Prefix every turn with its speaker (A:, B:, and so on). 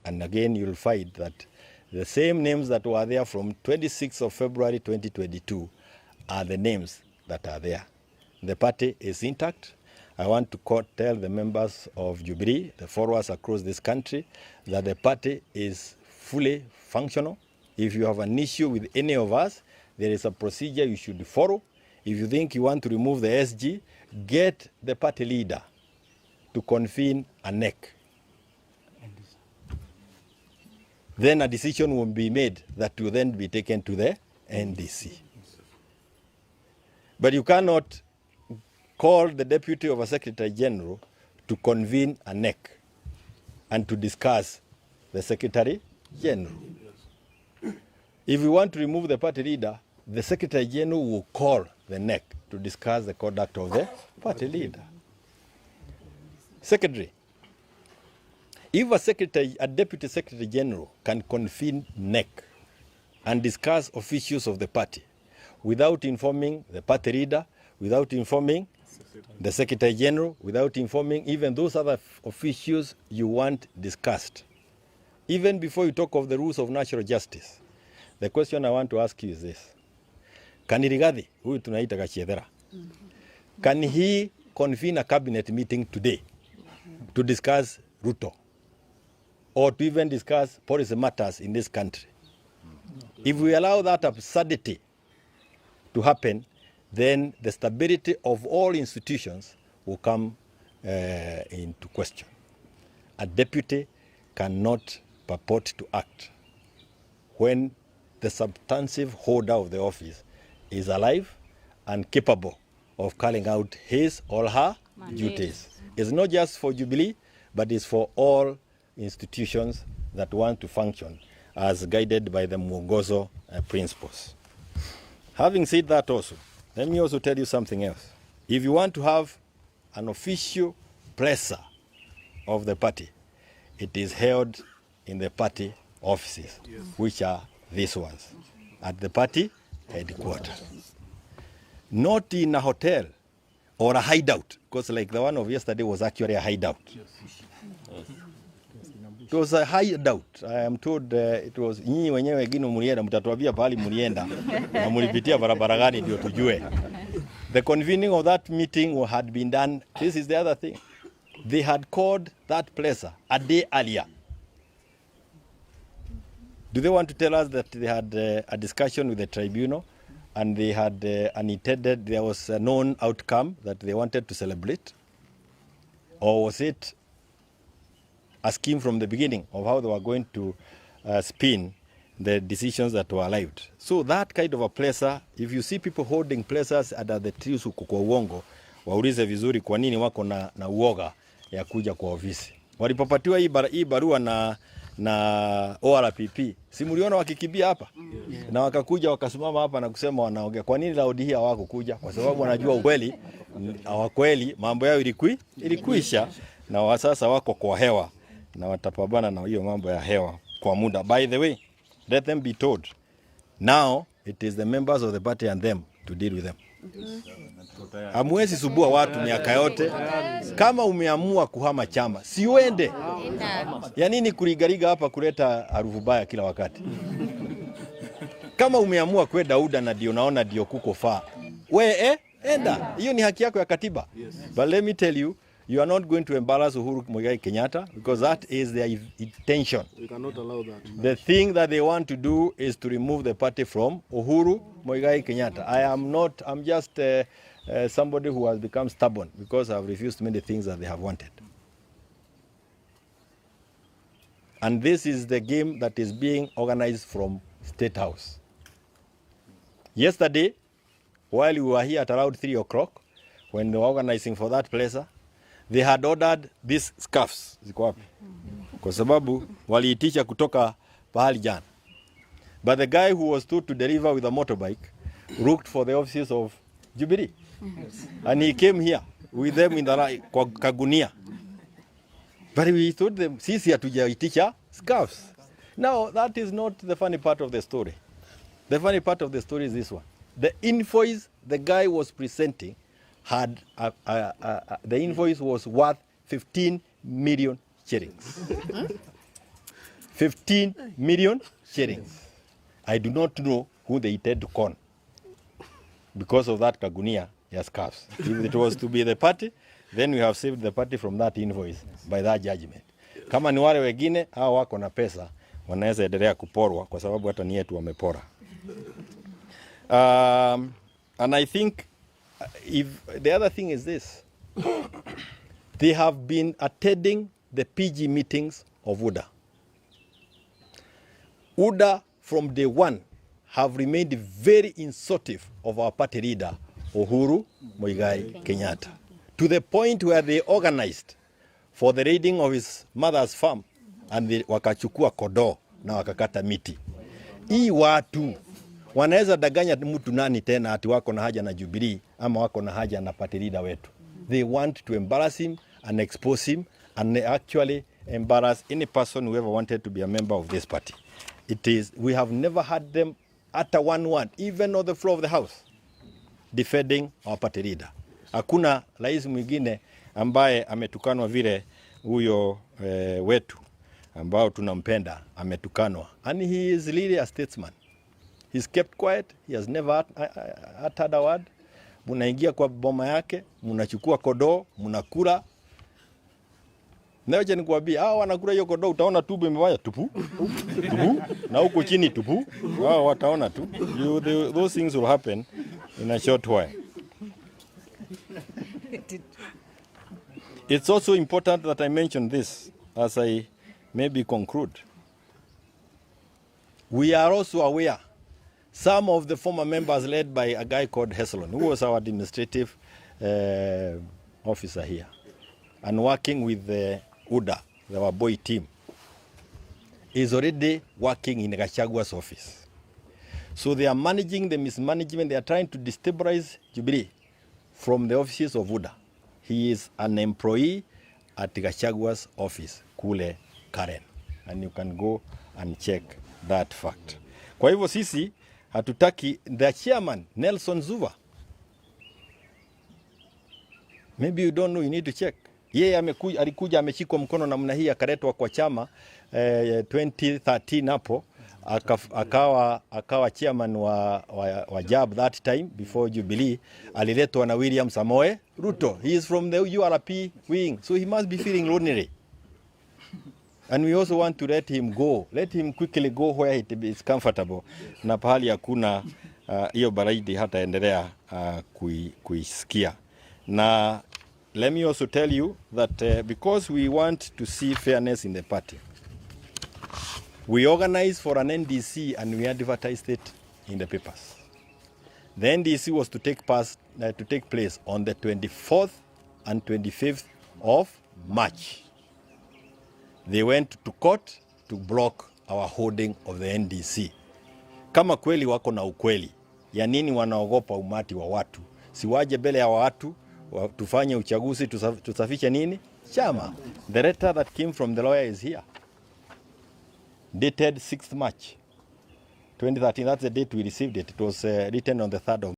A: And again, you'll find that the same names that were there from 26th of February 2022 are the names that are there. The party is intact. I want to tell the members of Jubilee, the followers across this country, that the party is fully functional. If you have an issue with any of us, there is a procedure you should follow. If you think you want to remove the SG, get the party leader to convene a NEC. Then a decision will be made that will then be taken to the NDC. But you cannot call the deputy of a secretary general to convene a NEC and to discuss the secretary general. If we want to remove the party leader, the secretary general will call the NEC to discuss the conduct of the party leader. Secretary, if a deputy secretary general can convene NEC and discuss issues of the party without informing the party leader, without informing the secretary general, without informing even those other officials you want discussed, even before you talk of the rules of natural justice, the question I want to ask you is this. Can Rigathi, huyu tunaita Gachedhera, can he convene a cabinet meeting today to discuss Ruto or to even discuss policy matters in this country? If we allow that absurdity to happen, then the stability of all institutions will come into question. A deputy cannot purport to act when the substantive holder of the office is alive and capable of carrying out his or her duties. It's not just for Jubilee, but it's for all institutions that want to function as guided by the Mwongozo principles. Having said that also, let me also tell you something else. If you want to have an official presser of the party, it is held in the party offices, which are these ones, at the party headquarters. Not in a hotel or a hideout, because like the one of yesterday was actually a hideout. It was a hideout. I am told it was nyinyi wenyewe wengine mlienda mtatuambia pahali mlienda na mlipitia barabara gani ndio tujue. The convening of that meeting had been done. This is the other thing. They had called that place a day earlier. Do they want to tell us that they had a discussion with the tribunal and they had there was a known outcome that they wanted to celebrate? Or was it a scheme from the beginning of how they were going to spin the decisions that were arrived? So that kind of a placer, if you see people holding placers under the trees huko kwa uongo, waulize vizuri kwa nini wako na uoga ya kuja kwa ofisi. Walipopatiwa hii barua na ORPP, si mliona wakikimbia hapa? Na wakakuja wakasimama hapa na kusema wanaongea. Kwa nini Laodi hii hawakukuja? Kwa sababu wanajua ukweli, hawakweli, mambo yao ilikuisha na sasa wako kwa hewa na watapambana na hiyo mambo ya hewa kwa muda. By the way, let them be told, now it is the members of the party and them to deal with them. Hamwezi subua watu miaka yote. Kama umeamua kuhama chama, si uende. Ya nini kurigariga hapa kuleta harufu baya kila wakati? Kama umeamua kwenda UDA na ndio naona ndio kuko faa, enda. Hiyo ni haki yako ya katiba. But let me tell you, you are not going to embarrass Uhuru Kenyatta because that is their intention.
B: We cannot allow that.
A: The thing that they want to do is to remove the party from Uhuru Kenyatta. I'm just somebody who has become stubborn because I've refused many things that they have wanted. And this is the game that is being organized from State House. Yesterday, while we were here at around 3 o'clock, when they were organizing for that placer, they had ordered these scarves. Ziko wapi? Kwa sababu waliitisha kutoka pahali jana. But the guy who was told to deliver with a motorbike looked for the offices of Jubilee. And he came here with them in the kwa kagunia. But we told them, sisi hatujaitisha scarves. Now, that is not the funny part of the story. The funny part of the story is this one. The invoice the guy was presenting had the invoice was worth 15 million shillings. 15 million shillings. I do not know who they intend to con because of that kagunia ya scarves. If it was to be the party, then we have saved the party from that invoice by that judgment. Kama ni wale wengine hao wako na pesa wanaweza endelea kuporwa kwa sababu hata ni yetu wamepora. And I think if the other thing is this, they have been attending the PG meetings of UDA. UDA from day one have remained very insultive of our party leader Uhuru Kenyatta, to the point where they organized for the raiding of his mother's farm and wakachukua kodoo na wakakata miti. Hii watu wanaweza danganya mtu nani tena ati wako na haja na Jubilee ama wako na haja na party leader wetu. They want to embarrass him and expose him and actually embarrass any person who ever wanted to be a member of this party. We have never had them utter one word, even on the floor of the house, defending our party leader. Hakuna rais mwingine ambaye ametukanwa vile huyo wetu ambao tunampenda ametukanwa. And he is really a statesman. He's kept quiet. He has never uttered a word. Munaingia kwa boma yake, munachukua kodoo, munakula. Naoje nikuambia, hao wanakula hiyo kodoo utaona tubu imewaya tupu. Tupu. Na huko chini tupu. Hao wataona tu. Those things will happen in a short while. It's also important that I mention this as I maybe conclude. We are also aware some of the former members led by a guy called Heslon, who was our administrative officer here, and working with the UDA, our boy team, is already working in Gachagua's office. So they are managing the mismanagement. They are trying to destabilize Jubilee from the offices of UDA. He is an employee at Gachagua's office, Kule Karen. And you can go and check that fact. Kwa hivyo sisi hatutaki the chairman Nelson Zuva. Maybe you don't know, you need to check. Yeye alikuja ameshikwa mkono namna hii akaletwa kwa chama 2013 hapo akawa chairman wa JAB that time before Jubilee, aliletwa na William Samoe Ruto. He is from the URP wing, so he must be feeling lonely. And we also want to let him go. Let him quickly go where it is comfortable. Na pahali hakuna hiyo baridi hata endelea kuisikia. Na let me also tell you that because we want to see fairness in the party, we organized for an NDC and we advertised it in the papers. The NDC was to take place on the 24th and 25th of March. They went to court to block our holding of the NDC. Kama kweli wako na ukweli, ya nini wanaogopa umati wa watu? Si waje mbele ya watu, tufanye uchaguzi, tusafishe nini? Chama. The letter that came from the lawyer is here. Dated 6th March 2013. That's the date we received it. It was written on the 3rd of